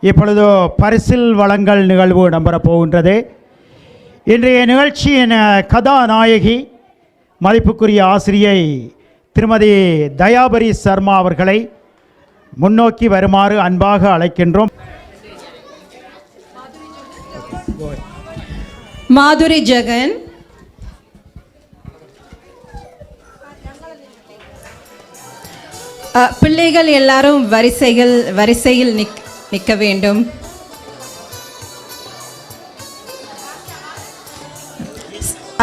இப்பொழுது பரிசில் வழங்கல் நிகழ்வு இடம்பெறப் போகின்றது. இன்றைய நிகழ்ச்சியின் கதாநாயகி மதிப்புக்குரிய ஆசிரியை திருமதி தயாபரி சர்மா அவர்களை முன்னோக்கி வருமாறு அன்பாக அழைக்கின்றோம். மாதுரி ஜெகன், பிள்ளைகள் எல்லாரும் வரிசையில் நிற்க வேண்டும்.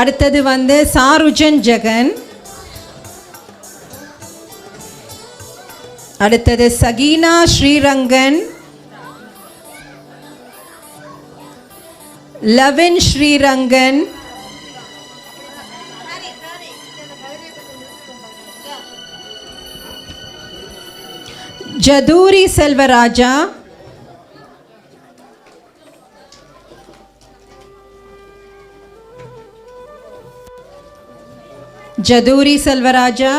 அடுத்தது சாருஜன் ஜெகன், அடுத்தது சகீனா ஸ்ரீரங்கன், லவின் ஸ்ரீரங்கன், ஜதூரி செல்வராஜா, ஜதூரி செல்வராஜா,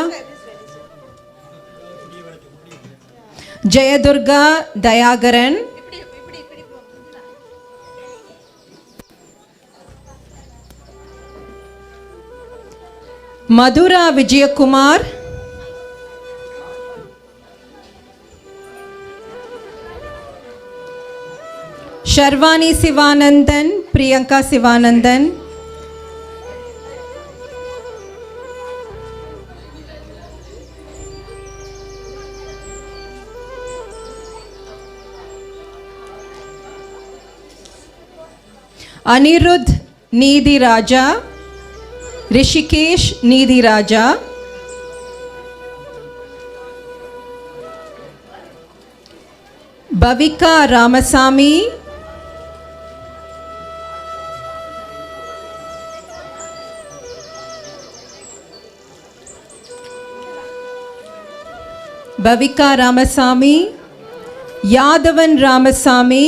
ஜெயதுர்கா தயாகரன், மதுரா விஜயகுமார், ஷர்வானி சிவானந்தன், பிரியங்கா சிவானந்தன், அனிருத் நீதி ராஜா, ரிஷிகேஷ் நீதி ராஜா, பவிகா ராமசாமி, பவிகா ராமசாமி, யாதவன் ராமசாமி,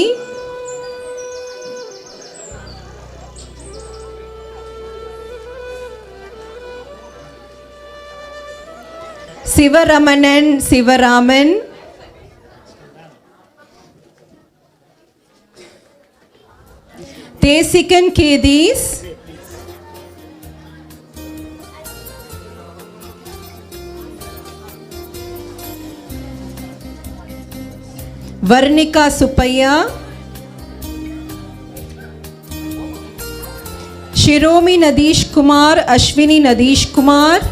சிவரமணன் சிவராமன், தேசிகன் கேதீஸ், வர்ணிகா சுப்பையா, ஷிரோமி நதீஷ் குமார், அஸ்வினி நதீஷ் குமார்,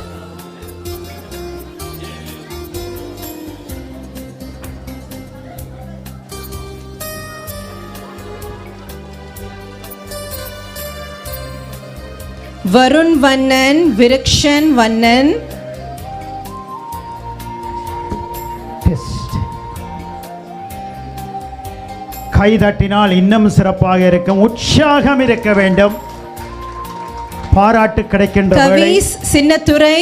வருண் வண்ணன், விருக்ஷன் வண்ணன், கைதட்டினால் இன்னும் சிறப்பாக இருக்கும், உற்சாகம் இருக்க வேண்டும். பாராட்டு கிடைக்கின்ற கவிஸ் சின்னத்துரை,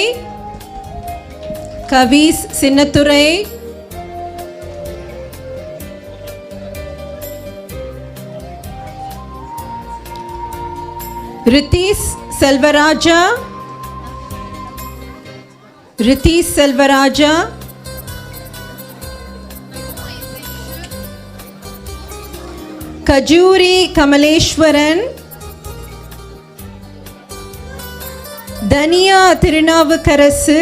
கவிஸ் Chinnathurai, Ritheesh Selvaraja, Ritheesh Selvaraja, Kajuri Kamaleswaran, Thaniya Thirunavukkarasu,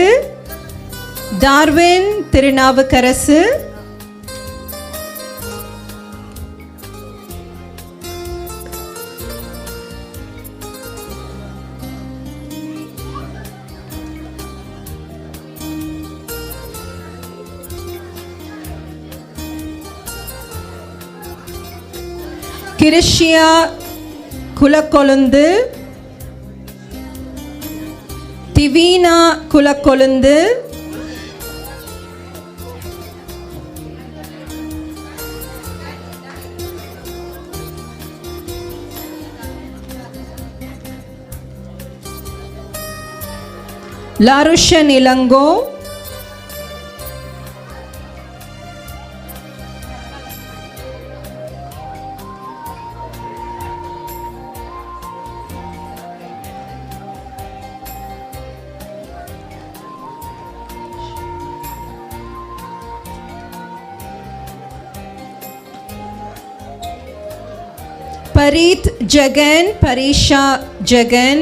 Darwin Thirunavukkarasu, Krishya Kulakkozhunthu, Thiveena Kulakkozhunthu, Larushan Ilango, Parit Jagan, Parisha Jagan.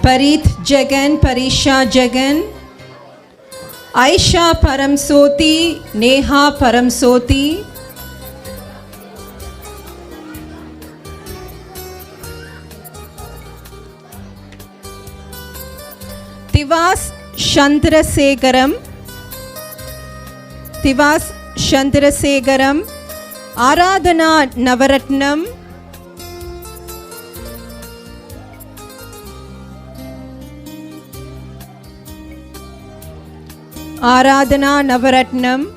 Parit Jagan, Parisha Jagan. Aisha Paramsoti, Neha Paramsoti. Tivas Chandrasegaram, Tivas Chandrasegaram. Aradhana Navaratnam, Aradhana Navaratnam.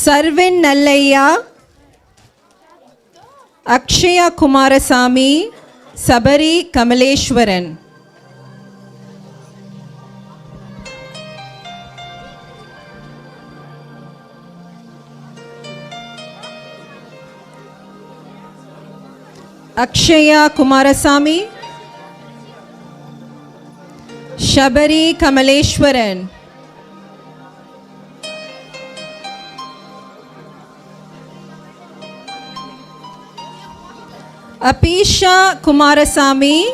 Sarvin Nallayya, Akshaya Kumarasamy, Sabari Kamaleshwaran. Akshaya Kumarasamy, Sabari Kamaleshwaran. Apisha Kumarasamy,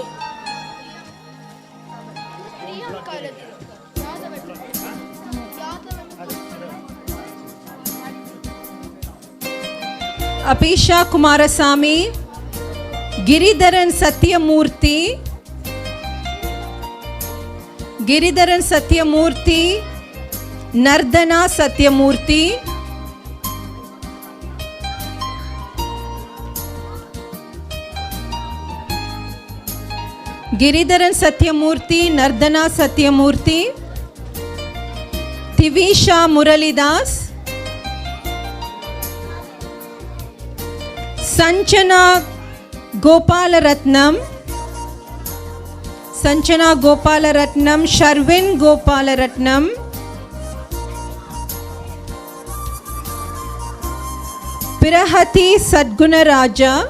Apisha Kumarasamy, Giridharan Satyamurthy, Giridharan Satyamurthy, Nardana Satyamurthy. Giridharan Satyamurthy, Nardana Satyamurthy. Tivisha Muralidas, Sanchana Gopalaratnam, Sanchana Gopalaratnam, Sharvin Gopalaratnam. Pirahati Sadguna Raja,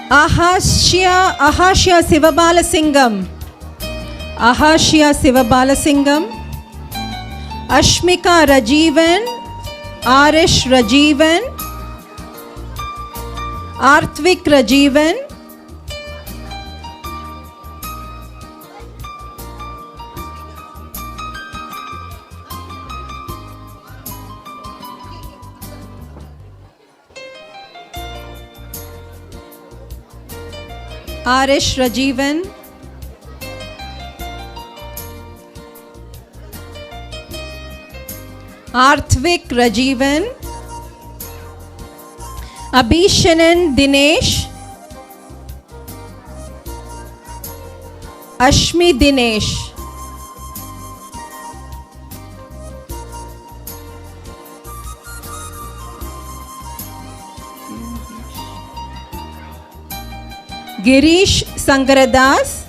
Ahasya Sivabalasingam, Ahasya Sivabalasingam. Ashmika Rajivan, Arish Rajivan, Arthvik Rajivan. Arish Rajivan. Arthvik Rajivan. Abhishanan Dinesh, Ashmi Dinesh. Girish Sangaradas,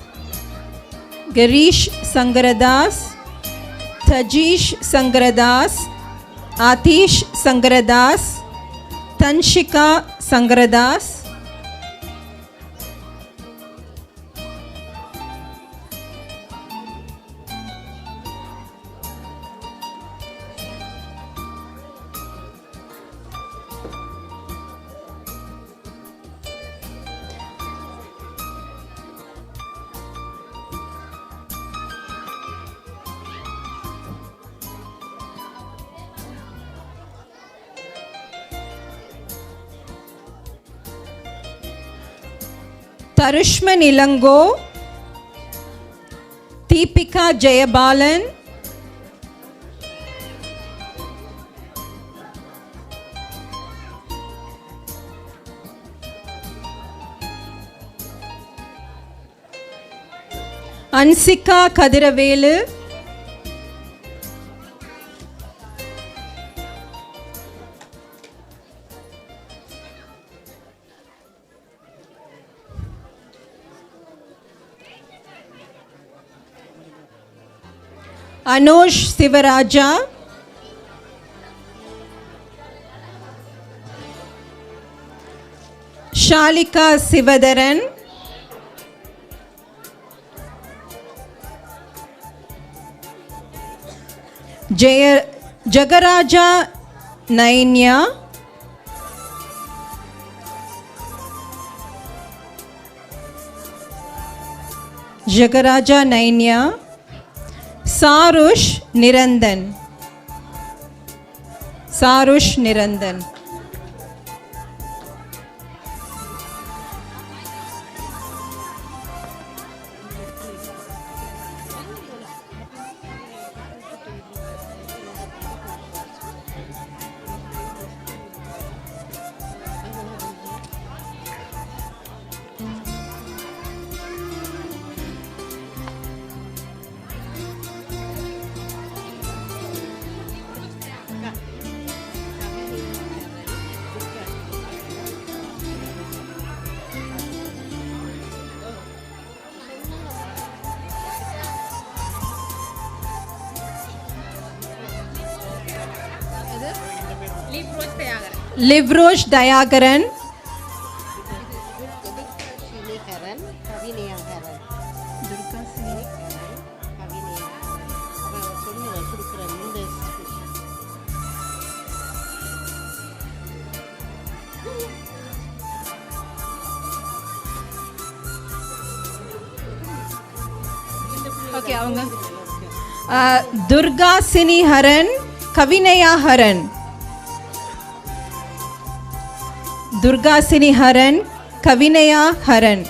Girish Sangaradas. Tajish Sangaradas, Atish Sangaradas, Tanshika Sangaradas. Tarushman Ilango, Deepika Jayabalan, Ansika Kadiravelu, Anush Sivaraja, Shalika Sivadaran, Jagaraja Nainya, Jagaraja Nainya, Sarush Nirandan, Sarush Nirandan, Livrosh Dayagaran, okay, Durga Sini Haran, Kavinaya Haran, Durga Sini Haran, Kavinaya Haran,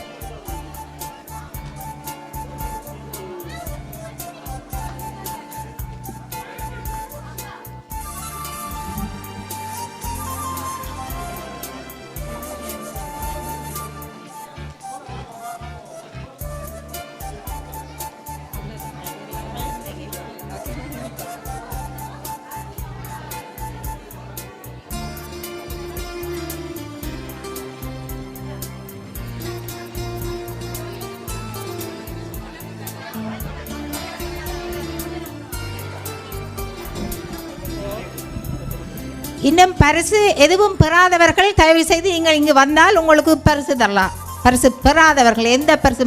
இன்னும் பரிசு எதுவும் பெறாதவர்கள் தயவு செய்து நீங்கள் இங்கு வந்தால் உங்களுக்கு பரிசு தரலாம். பரிசு பெறாதவர்கள் எந்த பரிசு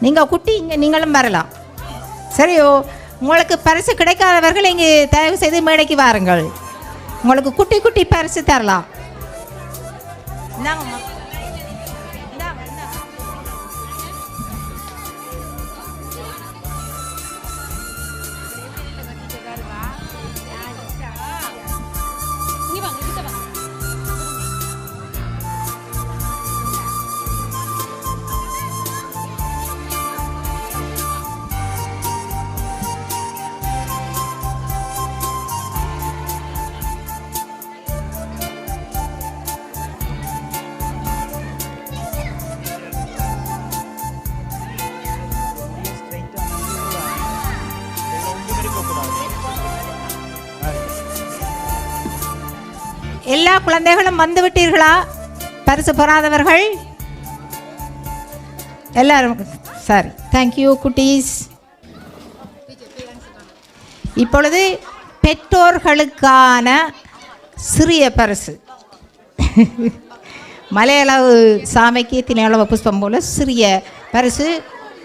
நீங்கள் குட்டி இங்கே நீங்களும் வரலாம். சரியோ? உங்களுக்கு பரிசு கிடைக்காதவர்கள் இங்கே தயவு செய்து மேடைக்கு வாருங்கள். உங்களுக்கு குட்டி குட்டி பரிசு தரலாம். எல்லா குழந்தைகளும் வந்து விட்டீர்களா? பரிசு பெறாதவர்கள் எல்லாரும் சரி. தேங்க்யூ குட்டீஸ். இப்பொழுது பெற்றோர்களுக்கான சிறிய பரிசு மலையளவு சாமைக்கு திணையளவு புஷ்பம் போல சிறிய பரிசு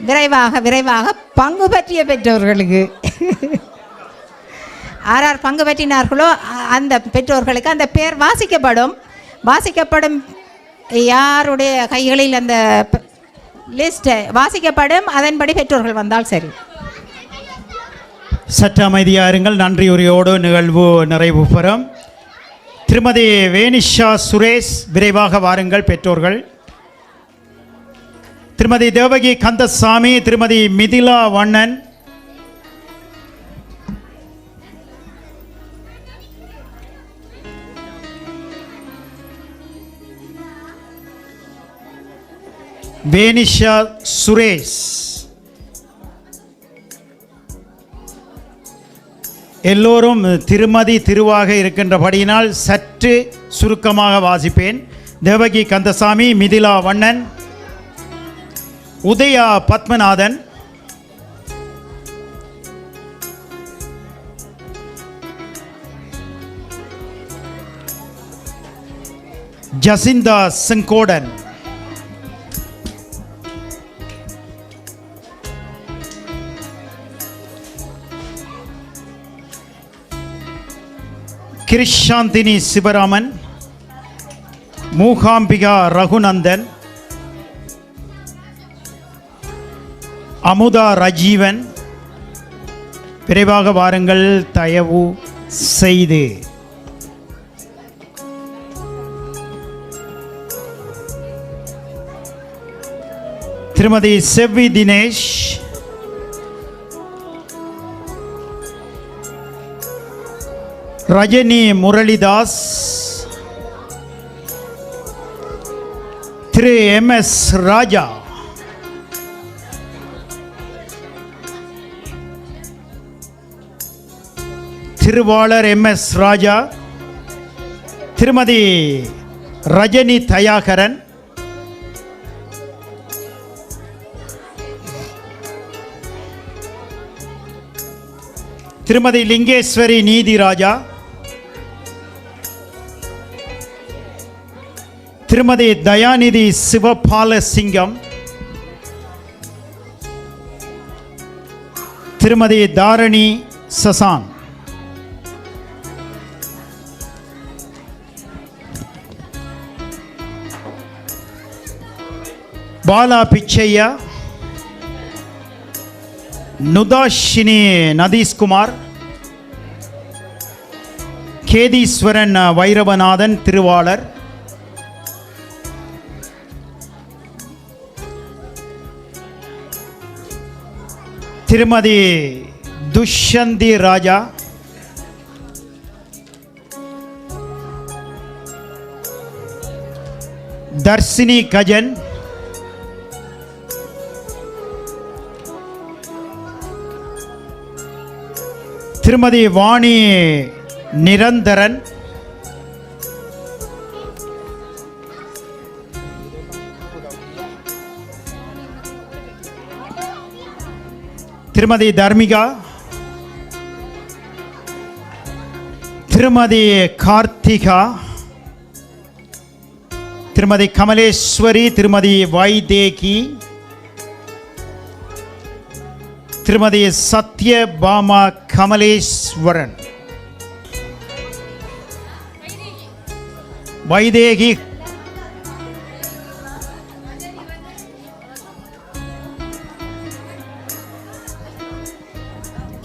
விரைவாக பங்கு பற்றிய பெற்றோர்களுக்கு யார் பங்கு பற்றினார்களோ அந்த பெற்றோர்களுக்கு அந்த பேர் வாசிக்கப்படும் யாருடைய கைகளில் அந்த லிஸ்ட் வாசிக்கப்படும். அதன்படி பெற்றோர்கள் வந்தால் சரி. சற்று அமைதியாக இருங்கள். நன்றியுரையோடு நிகழ்வு நிறைவு பெறும். திருமதி வேனிஷா சுரேஷ், விரைவாக வாருங்கள் பெற்றோர்கள். திருமதி தேவகி கந்தசாமி, திருமதி மிதிலா வண்ணன், வேனிஷா சுரேஷ், எல்லோரும் திருமதி திருவாக இருக்கின்றபடியினால் சற்று சுருக்கமாக வாசிப்பேன். தேவகி கந்தசாமி, மிதிலா வண்ணன், உதயா பத்மநாதன், ஜசிந்தா செங்கோடன், கிருஷாந்தினி சிவராமன், மூகாம்பிகா ரகுநந்தன், அமுதா ரஜீவன். விரைவாக வாருங்கள் தயவு செய்து. திருமதி செவ்வி தினேஷ், ரஜினி முரளிதாஸ், திரு MS ராஜா, திருவாளர் MS ராஜா, திருமதி ரஜினி தயாகரன், திருமதி லிங்கேஸ்வரி நீதிராஜா, திருமதி தயாநிதி சிவபாலசிங்கம், திருமதி தாரணி சசான், பாலா பிச்சையா, நுதாஷினி நதீஷ்குமார், கேதீஸ்வரன் வைரவநாதன் திருவாளர், திருமதி துஷ்யந்தி ராஜா, தர்சினி கஜன், திருமதி வாணி நிரந்தரன், திருமதி தர்மிகா, திருமதி கார்த்திகா, திருமதி கமலேஸ்வரி, திருமதி வைதேகி, திருமதி சத்யபாமா கமலேஸ்வரன், வைதேகி,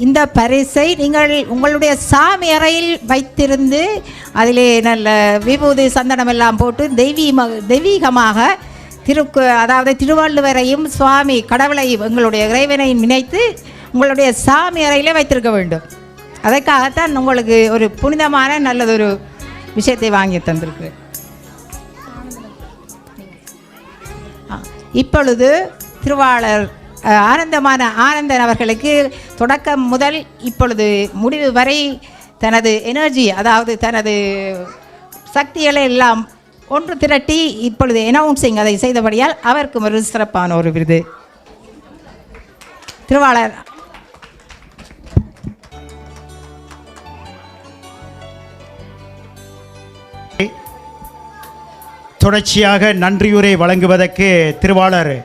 இந்த பரிசை நீங்கள் உங்களுடைய சாமி அறையில் வைத்திருந்து அதிலே நல்ல விபூதி சந்தனம் எல்லாம் போட்டு தெய்வீகமாக அதாவது திருவள்ளுவரையும் சுவாமி கடவுளையும் எங்களுடைய இறைவனையும் நினைத்து உங்களுடைய சாமி அறையிலே வைத்திருக்க வேண்டும். அதற்காகத்தான் உங்களுக்கு ஒரு புனிதமான நல்லதொரு விஷயத்தை வாங்கி தந்திருக்கு. இப்பொழுது திருவாளர் ஆனந்தன் அவர்களுக்கு தொடக்கம் முதல் இப்பொழுது முடிவு வரை தனது எனர்ஜி, அதாவது தனது சக்திகளை எல்லாம் ஒன்று திரட்டி இப்பொழுது அனௌன்சிங் அதை செய்தபடியால் அவருக்கு ஒரு சிறப்பான ஒரு விருது. திருவாளர் தொடர்ச்சியாக நன்றியுரை வழங்குவதற்கு திருவாளர்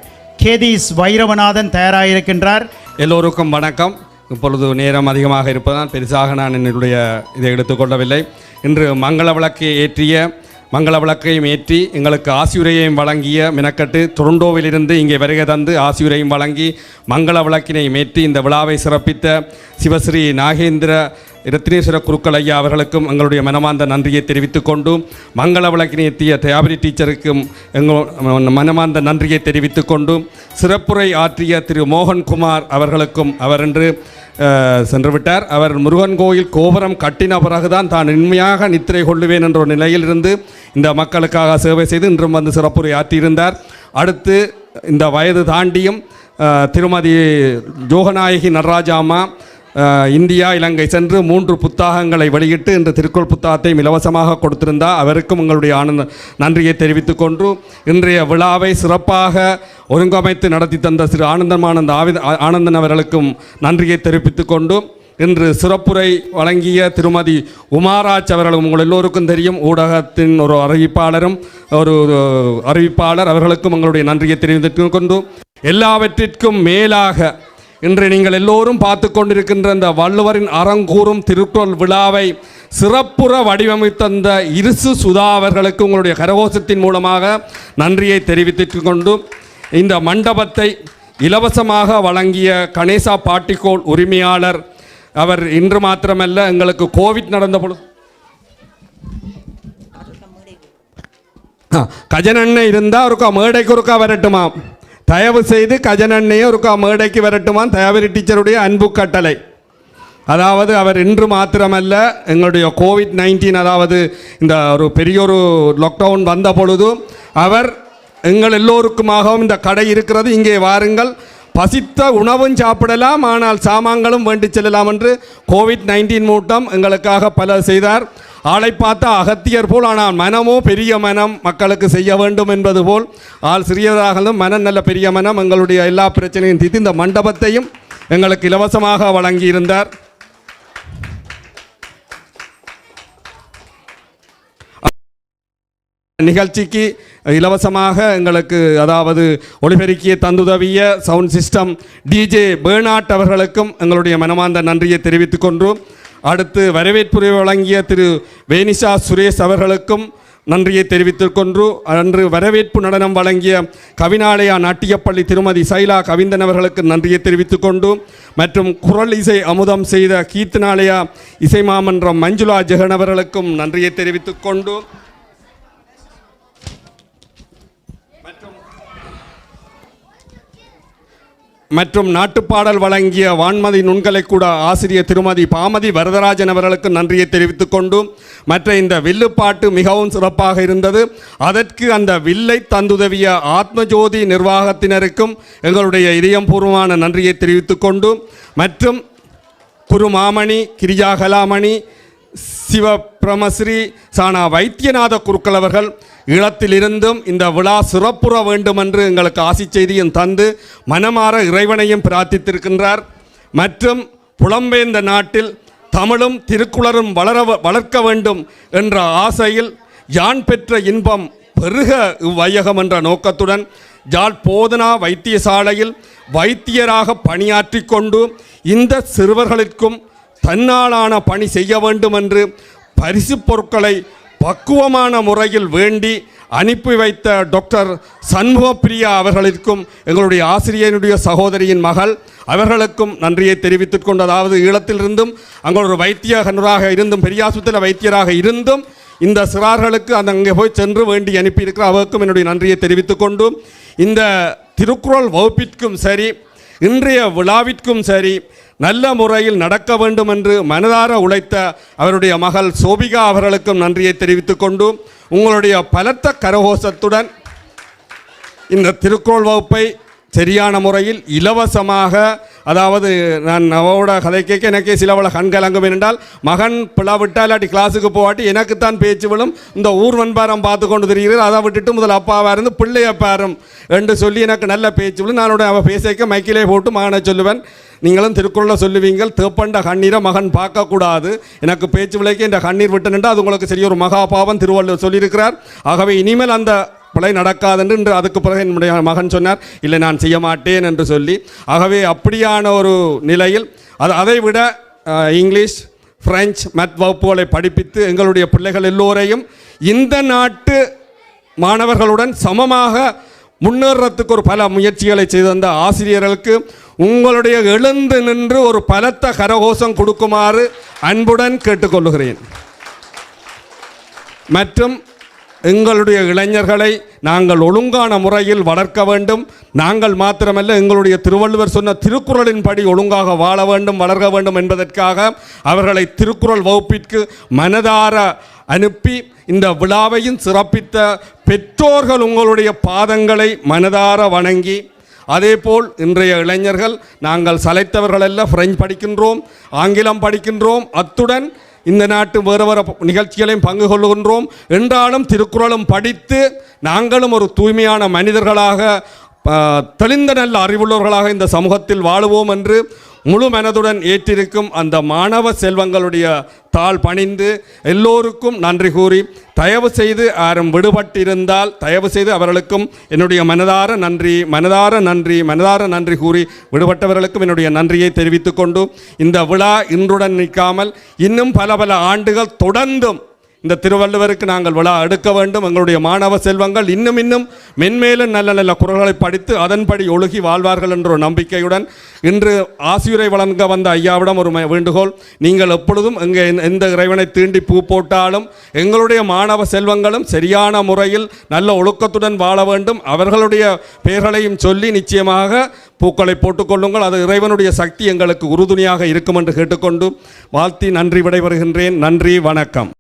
கேதீஸ் வைரவநாதன் தயாராகியிருக்கின்றார். எல்லோருக்கும் வணக்கம். இப்பொழுது நேரம் அதிகமாக இருப்பதால் பெருசாக நான் என்னுடைய இதை எடுத்துக்கொள்ளவில்லை. இன்று மங்கள விளக்கையும் ஏற்றி எங்களுக்கு ஆசியுரையையும் வழங்கிய மினக்கட்டு டொரண்டோவிலிருந்து இங்கே வருகை தந்து ஆசியுரையும் வழங்கி மங்கள விளக்கினையும் ஏற்றி இந்த விழாவை சிறப்பித்த சிவஸ்ரீ நாகேந்திர இரத்தினேஸ்வர குருக்கள் ஐயா அவர்களுக்கும் எங்களுடைய மனமார்ந்த நன்றியை தெரிவித்துக் கொண்டு மங்கள விளக்கினேத்திய தயாபரி டீச்சருக்கும் எங்கள் மனமார்ந்த நன்றியை தெரிவித்துக் கொண்டு சிறப்புரை ஆற்றிய திரு மோகன்குமார் அவர்களுக்கும் அவர் என்று சென்று விட்டார். அவர் முருகன் கோயில் கோபுரம் கட்டின பிறகுதான் தான் உண்மையாக நித்திரை கொள்ளுவேன் என்ற ஒரு நிலையிலிருந்து இந்த மக்களுக்காக சேவை செய்து இன்றும் வந்து சிறப்புரை ஆற்றியிருந்தார். அடுத்து இந்த வயது தாண்டியும் திருமதி ஜோகநாயகி நடராஜாமா இந்தியா இலங்கை சென்று 3 புத்தகங்களை வெளியிட்டு இன்று திருக்குறள் புத்தகத்தையும் இலவசமாக கொடுத்திருந்தார். அவருக்கும் உங்களுடைய நன்றியை தெரிவித்துக் கொண்டு இன்றைய விழாவை சிறப்பாக ஒருங்கமைத்து நடத்தி தந்த திரு ஆனந்தன் அவர்களுக்கும் நன்றியை தெரிவித்துக் கொண்டு இன்று சிறப்புரை வழங்கிய திருமதி உமாராஜ் அவர்களும் உங்கள் எல்லோருக்கும் தெரியும், ஊடகத்தின் ஒரு அறிவிப்பாளர் அவர்களுக்கும் உங்களுடைய நன்றியை தெரிவித்துக் கொண்டு எல்லாவற்றிற்கும் மேலாக இன்று நீங்கள் எல்லோரும் பார்த்து கொண்டிருக்கின்ற இந்த வள்ளுவரின் அறங்கூறும் திருக்குறள் விழாவை சிறப்புற வடிவமைத்தந்த இருசு சுதா அவர்களுக்கு உங்களுடைய கரகோஷத்தின் மூலமாக நன்றியை தெரிவித்துக் கொண்டு இந்த மண்டபத்தை இலவசமாக வழங்கிய கணேசா பாட்டிக்கோள் உரிமையாளர் அவர் இன்று மாத்திரமல்ல எங்களுக்கு கோவிட் நடந்த பொழுது கஜனண்ணை இருந்தால் ஒருக்கா மேடைக்கு ஒருக்கா வரட்டுமா, தயவு செய்து கஜனண்ணையை ஒருக்கா மேடைக்கு வரட்டுமான் தயாபரி டீச்சருடைய அன்பு கட்டளை. அதாவது அவர் இன்று மாத்திரமல்ல எங்களுடைய கோவிட்-19 அதாவது இந்த ஒரு பெரிய ஒரு லாக்டவுன் வந்த பொழுது அவர் எங்கள் எல்லோருக்குமாகவும் இந்த கடை இருக்கிறது, இங்கே வாருங்கள், பசித்த உணவும் சாப்பிடலாம், ஆனால் சாமான்களும் வேண்டி செல்லலாம் என்று கோவிட்-19 மூட்டம் எங்களுக்காக பல செய்தார். ஆளை பார்த்தா அகத்தியர் போல், ஆனால் மனமோ பெரிய மனம், மக்களுக்கு செய்ய வேண்டும் என்பது போல். ஆள் சிறியதாகவும் மனம் நல்ல பெரிய மனம். எங்களுடைய எல்லா பிரச்சனையும் தீர்த்து இந்த மண்டபத்தையும் எங்களுக்கு இலவசமாக வழங்கியிருந்தார். நிகழ்ச்சிக்கு இலவசமாக எங்களுக்கு அதாவது ஒளிபெருக்கிய தந்துதவிய சவுண்ட் சிஸ்டம் டிஜே பேர்னாட் அவர்களுக்கும் எங்களுடைய மனமார்ந்த நன்றியை தெரிவித்துக் கொண்டோம். அடுத்து வரவேற்புரை வழங்கிய திரு வேனிஷா சுரேஷ் அவர்களுக்கும் நன்றியை தெரிவித்துக் கொண்டு அன்று வரவேற்பு நடனம் வழங்கிய கவினாலயா நாட்டியப்பள்ளி திருமதி சைலா கவிந்தன் அவர்களுக்கு நன்றியை தெரிவித்துக் கொண்டு மற்றும் குரல் இசை அமுதம் செய்த கீர்த்தனாலயா இசை மாமன்றம் மஞ்சுளா ஜெகன் அவர்களுக்கும் நன்றியை தெரிவித்துக் கொண்டு மற்றும் நாட்டுப்பாடல் வழங்கிய வான்மதி நுண்கலை கூட ஆசிரியர் திருமதி பாமதி வரதராஜன் அவர்களுக்கு நன்றியை தெரிவித்துக் கொண்டு மற்ற இந்த வில்லுப்பாட்டு மிகவும் சிறப்பாக இருந்தது. அதற்கு அந்த வில்லை தந்துதவிய ஆத்மஜோதி நிர்வாகத்தினருக்கும் எங்களுடைய இதயபூர்வமான நன்றியை தெரிவித்துக் கொண்டு மற்றும் குருமாமணி கிரிஜா கலாமணி சிவபிரமஸ்ரீ சானா வைத்தியநாத குருக்கள் அவர்கள் ஈழத்திலிருந்தும் இந்த விழா சிறப்புற வேண்டும் என்று எங்களுக்கு ஆசி செய்தியும் தந்து மனமாற இறைவனையும் பிரார்த்தித்திருக்கின்றார். மற்றும் புலம்பெயர்ந்த நாட்டில் தமிழும் திருக்குறளும் வளர்க்க வேண்டும் என்ற ஆசையில் யான் பெற்ற இன்பம் பெருக இவ்வையகம் என்ற நோக்கத்துடன் யாழ் போதனா வைத்தியசாலையில் வைத்தியராக பணியாற்றி கொண்டு இந்த சிறுவர்களுக்கும் தன்னாலான பணி செய்ய வேண்டும் என்று பரிசு பொருட்களை பக்குவமான முறையில் வேண்டி அனுப்பி வைத்த டாக்டர் சண்முகப்பிரியா அவர்களுக்கும் எங்களுடைய ஆசிரியனுடைய சகோதரியின் மகள் அவர்களுக்கும் நன்றியை தெரிவித்துக் கொண்டு அதாவது ஈழத்திலிருந்தும் அங்கே வைத்தியராக இருந்தும் பெரியாசுத்தில வைத்தியராக இருந்தும் இந்த சிறார்களுக்கு அங்கே போய் சென்று வேண்டி அனுப்பியிருக்கிற அவருக்கும் என்னுடைய நன்றியை தெரிவித்துக் கொண்டு இந்த திருக்குறள் வகுப்பிற்கும் சரி இன்றைய விழாவிற்கும் சரி நல்ல முறையில் நடக்க வேண்டும் என்று மனதார உழைத்த அவருடைய மகள் சோபிகா அவர்களுக்கும் நன்றியை தெரிவித்துக் கொண்டு உங்களுடைய பலத்த கரகோஷத்துடன் இந்த திருக்குறள் வகுப்பை சரியான முறையில் இலவசமாக அதாவது நான் அவரோட கதை கேட்க எனக்கே சிலவள கண்கலங்கும் என்றால் மகன் பிளவிட்டால் இல்லாட்டி கிளாஸுக்கு போவாட்டி எனக்குத்தான் பேச்சு விழும் இந்த ஊர் வன்பாரம் பார்த்து கொண்டு தெரிகிறது அதை விட்டுட்டு முதல் அப்பாவாக இருந்து பிள்ளைய பாரும் என்று சொல்லி எனக்கு நல்ல பேச்சு விழும் நானோட அவள் பேசிக்க மைக்கிலே போட்டு மகனை சொல்லுவேன் நீங்களும் திருக்குறளை சொல்லுவீங்கள் தேப்பண்ட கண்ணீரை மகன் பார்க்கக்கூடாது எனக்கு பேச்சு விலைக்கு என்ற கண்ணீர் விட்டனென்று அது உங்களுக்கு சரி ஒரு மகாபாவம் திருவள்ளுவர் சொல்லியிருக்கிறார் ஆகவே இனிமேல் அந்த பிழை நடக்காதென்று என்று அதுக்கு பிறகு என்னுடைய மகன் சொன்னார் இல்லை நான் செய்ய மாட்டேன் என்று சொல்லி ஆகவே அப்படியான ஒரு நிலையில் அதை விட இங்கிலீஷ் பிரெஞ்சு மற்ற வகுப்புகளை படிப்பித்து எங்களுடைய பிள்ளைகள் எல்லோரையும் இந்த நாட்டு மாணவர்களுடன் சமமாக முன்னேறத்துக்கு ஒரு பல முயற்சிகளை செய்து வந்த ஆசிரியர்களுக்கு உங்களுடைய எழுந்து நின்று ஒரு பலத்த கரகோஷம் கொடுக்குமாறு அன்புடன் கேட்டுக்கொள்கிறேன். மற்றும் எங்களுடைய இளைஞர்களை நாங்கள் ஒழுங்கான முறையில் வளர்க்க வேண்டும். நாங்கள் மாத்திரமல்ல, எங்களுடைய திருவள்ளுவர் சொன்ன திருக்குறளின்படி ஒழுங்காக வாழ வேண்டும், வளர்க்க வேண்டும் என்பதற்காக அவர்களை திருக்குறள் வகுப்பிற்கு மனதார அனுப்பி இந்த விழாவையும் சிறப்பித்த பெற்றோர்கள் உங்களுடைய பாதங்களை மனதார வணங்கி, அதேபோல் இன்றைய இளைஞர்கள் நாங்கள் சளைத்தவர்களல்ல, பிரெஞ்சு படிக்கின்றோம், ஆங்கிலம் படிக்கின்றோம், அத்துடன் இந்த நாட்டு வேறு வேறு நிகழ்ச்சிகளையும் பங்கு கொள்ளுகின்றோம். என்றாலும் திருக்குறளும் படித்து நாங்களும் ஒரு தூய்மையான மனிதர்களாக, தெளிந்த நல்ல அறிவுள்ளவர்களாக இந்த சமூகத்தில் வாழுவோம் என்று முழு மனதுடன் ஏற்றிருக்கும் அந்த மாணவ செல்வங்களுடைய தாழ் பணிந்து எல்லோருக்கும் நன்றி கூறி, தயவு செய்து யாரும் விடுபட்டிருந்தால் தயவு செய்து அவர்களுக்கும் என்னுடைய மனதார நன்றி கூறி, விடுபட்டவர்களுக்கும் என்னுடைய நன்றியை தெரிவித்துக் கொண்டு, இந்த விழா இன்றுடன் நிற்காமல் இன்னும் பல ஆண்டுகள் தொடர்ந்தும் இந்த திருவள்ளுவருக்கு நாங்கள் விழா எடுக்க வேண்டும். எங்களுடைய மாணவ செல்வங்கள் இன்னும் மென்மேலும் நல்ல குரல்களை படித்து அதன்படி ஒழுகி வாழ்வார்கள் என்ற ஒரு நம்பிக்கையுடன் இன்று ஆசியுரை வழங்க வந்த ஐயாவிடம் ஒரு வேண்டுகோள். நீங்கள் எப்பொழுதும் எந்த இறைவனை தீண்டி பூ போட்டாலும் எங்களுடைய மாணவ செல்வங்களும் சரியான முறையில் நல்ல ஒழுக்கத்துடன் வாழ வேண்டும். அவர்களுடைய பெயர்களையும் சொல்லி நிச்சயமாக பூக்களை போட்டுக்கொள்ளுங்கள். அது இறைவனுடைய சக்தி எங்களுக்கு உறுதுணையாக இருக்கும் என்று கேட்டுக்கொண்டு வாழ்த்தி நன்றி விடைபெறுகின்றேன். நன்றி, வணக்கம்.